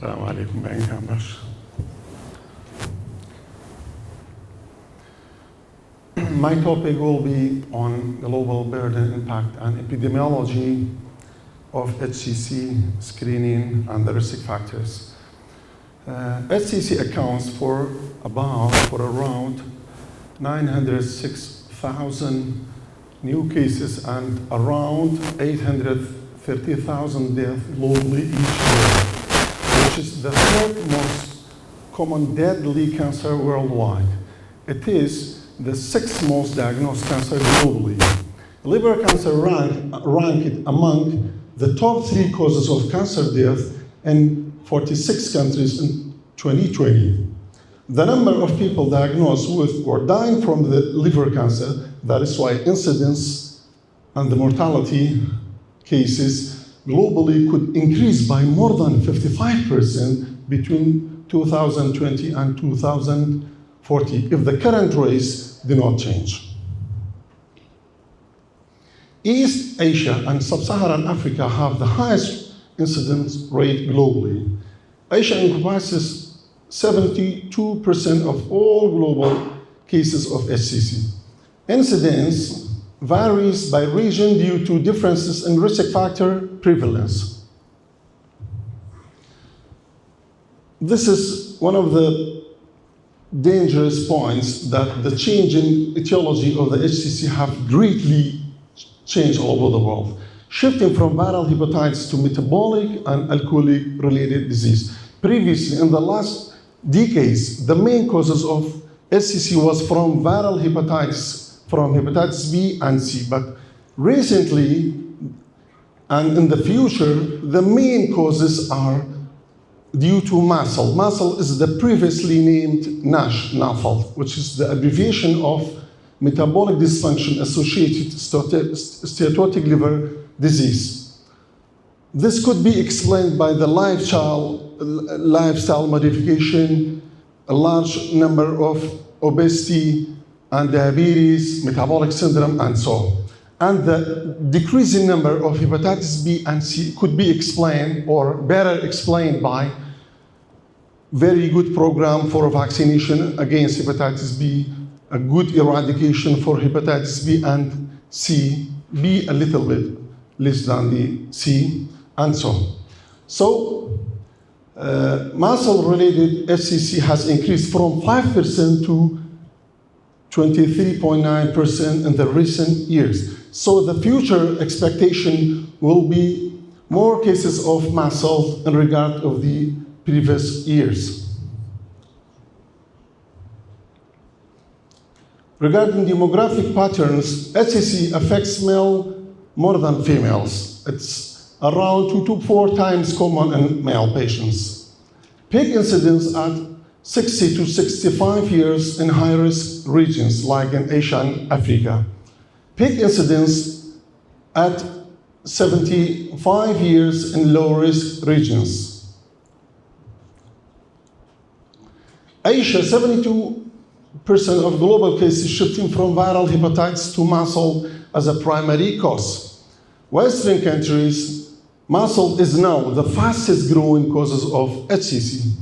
Assalamu alaikum. My topic will be on global burden impact and epidemiology of HCC screening and the risk factors. HCC accounts for around 906,000 new cases and around 830,000 deaths globally each year, which is the third most common deadly cancer worldwide. It is the sixth most diagnosed cancer globally. Liver cancer ranked among the top 3 causes of cancer death in 46 countries in 2020. The number of people diagnosed with or dying from the liver cancer, that is why incidence and the mortality cases globally could increase by more than 55% between 2020 and 2040 if the current rates do not change. East Asia and Sub-Saharan Africa have the highest incidence rate globally. Asia encompasses 72% of all global cases of HCC. Incidence varies by region due to differences in risk factor prevalence. This is one of the dangerous points, that the change in etiology of the HCC have greatly changed all over the world, shifting from viral hepatitis to metabolic and alcoholic-related disease. Previously, in the last decades, the main causes of HCC was from viral hepatitis, from hepatitis B and C, but recently and in the future, the main causes are due to MASL. MASL is the previously named NASH, which is the abbreviation of metabolic dysfunction associated steatotic liver disease. This could be explained by the lifestyle modification, a large number of obesity and diabetes, metabolic syndrome, and so on. And the decreasing number of hepatitis B and C could be explained, or better explained, by very good program for vaccination against hepatitis B, a good eradication for hepatitis B and C, B a little bit less than the C, and so on. So, muscle-related HCC has increased from 5% to 23.9% in the recent years. So the future expectation will be more cases of muscle in regard of the previous years. Regarding demographic patterns, HCC affects male more than females. It's around 2 to 4 times common in male patients. Peak incidence at 60 to 65 years in high-risk regions like in Asia and Africa. Peak incidence at 75 years in low-risk regions. Asia, 72% of global cases shifting from viral hepatitis to muscle as a primary cause. Western countries, muscle is now the fastest growing causes of HCC.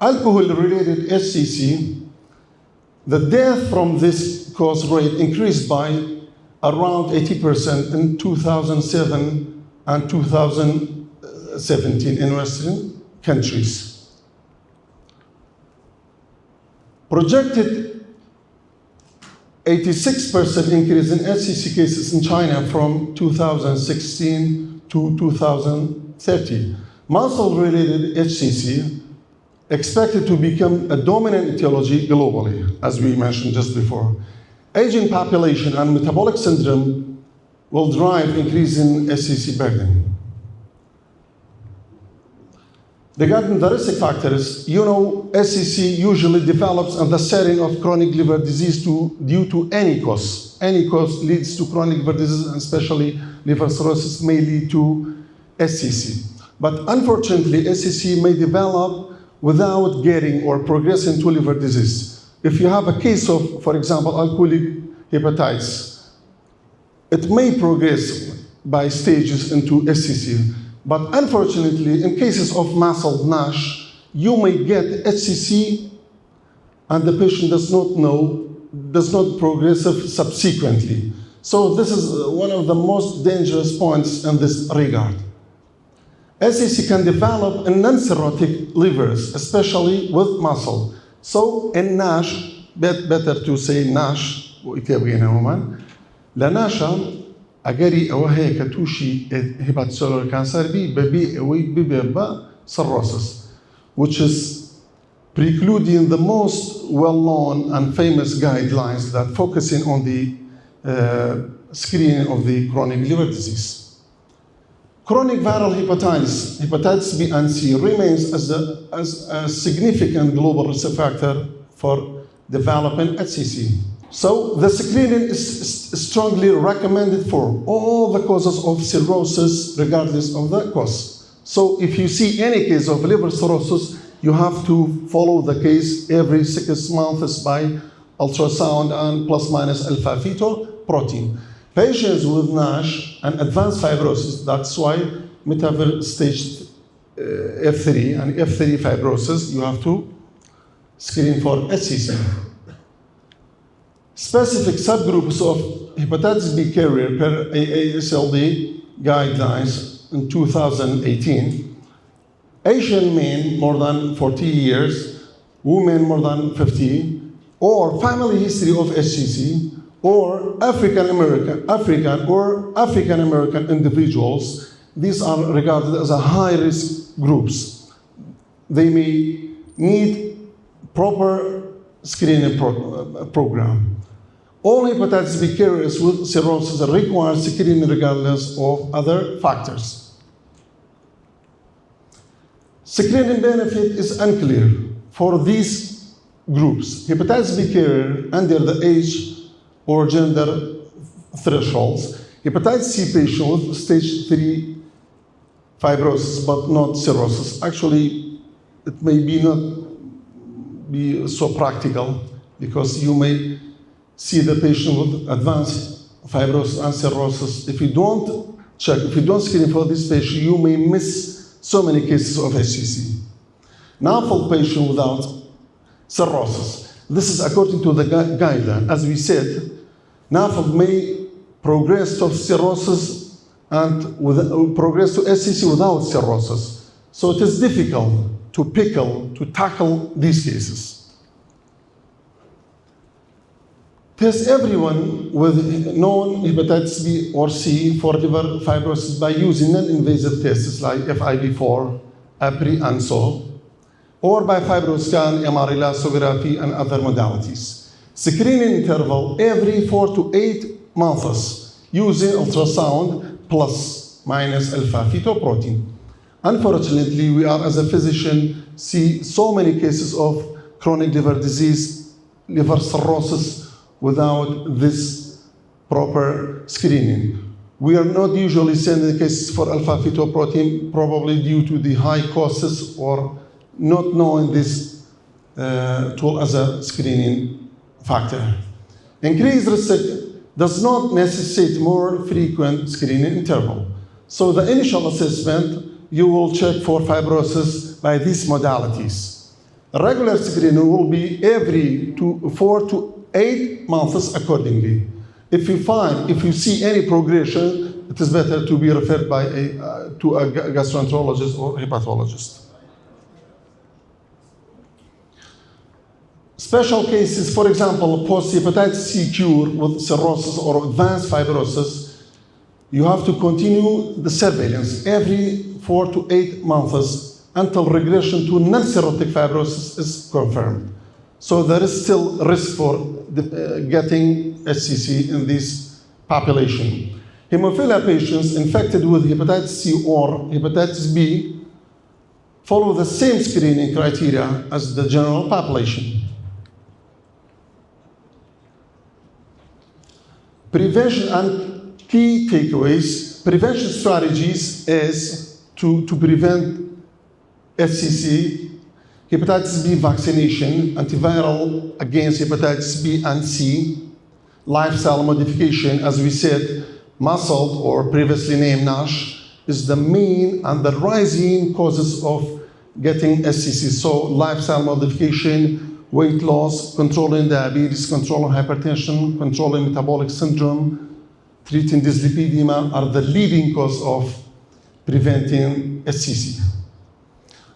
Alcohol-related HCC, the death from this cause rate increased by around 80% in 2007 and 2017 in Western countries. Projected 86% increase in HCC cases in China from 2016 to 2030. Muscle-related HCC expected to become a dominant etiology globally, as we mentioned just before. Aging population and metabolic syndrome will drive increase in HCC burden. Regarding the risk factors, HCC usually develops in the setting of chronic liver disease due to any cause. Any cause leads to chronic liver disease, and especially liver cirrhosis may lead to HCC. But unfortunately, HCC may develop without getting or progressing to liver disease. If you have a case of, for example, alcoholic hepatitis, it may progress by stages into HCC. But unfortunately, in cases of muscle NASH, you may get HCC and the patient does not progress subsequently. So this is one of the most dangerous points in this regard. HCC can develop in non-cirrhotic livers, especially with muscle. So in NASH, better to say NASH, لناشا أجري أو هي كتوشي hepatocellular cancer بي cirrhosis, which is precluding the most well-known and famous guidelines that focusing on the screening of the chronic liver disease. Chronic viral hepatitis, hepatitis B and C, remains as a significant global risk factor for developing HCC. So the screening is strongly recommended for all the causes of cirrhosis, regardless of the cause. So if you see any case of liver cirrhosis, you have to follow the case every 6 months by ultrasound and plus minus alpha fetoprotein. Patients with NASH and advanced fibrosis, that's why metaver stage F3 and F3 fibrosis, you have to screen for HCC. Specific subgroups of hepatitis B carrier per AASLD guidelines in 2018. Asian men more than 40 years, women more than 50, or family history of HCC, or African American individuals. These are regarded as a high-risk groups. They may need proper screening program. All hepatitis B carriers with cirrhosis require screening regardless of other factors. Screening benefit is unclear for these groups. Hepatitis B carrier under the age or gender thresholds. Hepatitis C patient with stage 3 fibrosis but not cirrhosis. Actually, it may not be so practical because you may see the patient with advanced fibrosis and cirrhosis. If you don't check, if you don't screen for this patient, you may miss so many cases of HCC. Now, patient without cirrhosis. This is according to the guideline. As we said, NAFLD may progress to cirrhosis and progress to HCC without cirrhosis. So it is difficult to tackle these cases. Test everyone with known hepatitis B or C for liver fibrosis by using non-invasive tests like FIB4, APRI, and so, or by fibroscan, MR elastography, and other modalities. Screening interval every 4 to 8 months using ultrasound plus minus alpha fetoprotein. Unfortunately, we are as a physician see so many cases of chronic liver disease, liver cirrhosis, without this proper screening. We are not usually sending cases for alpha fetoprotein, probably due to the high costs or not knowing this tool as a screening factor. Increased risk does not necessitate more frequent screening interval. So the initial assessment, you will check for fibrosis by these modalities. Regular screening will be every 4 to 8 months accordingly. If you see any progression, it is better to be referred to a gastroenterologist or hepatologist. Special cases, for example, post-hepatitis C cure with cirrhosis or advanced fibrosis, you have to continue the surveillance every 4 to 8 months until regression to non-cirrhotic fibrosis is confirmed. So there is still risk for getting HCC in this population. Hemophilia patients infected with hepatitis C or hepatitis B follow the same screening criteria as the general population. Prevention and key takeaways. Prevention strategies is to prevent HCC, hepatitis B vaccination, antiviral against hepatitis B and C, lifestyle modification, as we said, muscle or previously named NASH, is the main and the rising causes of getting SCC. So lifestyle modification, weight loss, controlling diabetes, controlling hypertension, controlling metabolic syndrome, treating dyslipidemia are the leading cause of preventing SCC.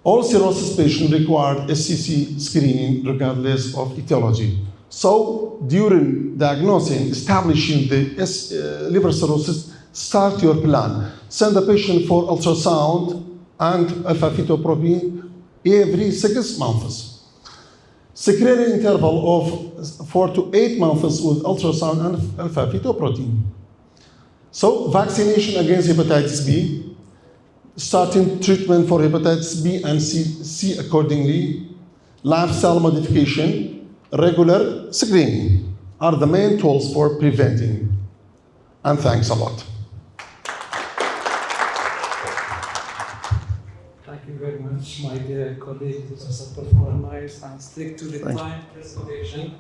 All cirrhosis patients require SCC screening regardless of etiology. So during diagnosing, establishing the liver cirrhosis, start your plan. Send the patient for ultrasound and alpha-fetoprotein every 6 months. Screening interval of 4 to 8 months with ultrasound and alpha-fetoprotein. So vaccination against hepatitis B, starting treatment for hepatitis B and C accordingly, lifestyle modification, regular screening are the main tools for preventing. And thanks a lot. Thank you very much, my dear colleagues. It was a performance and stick to the time presentation.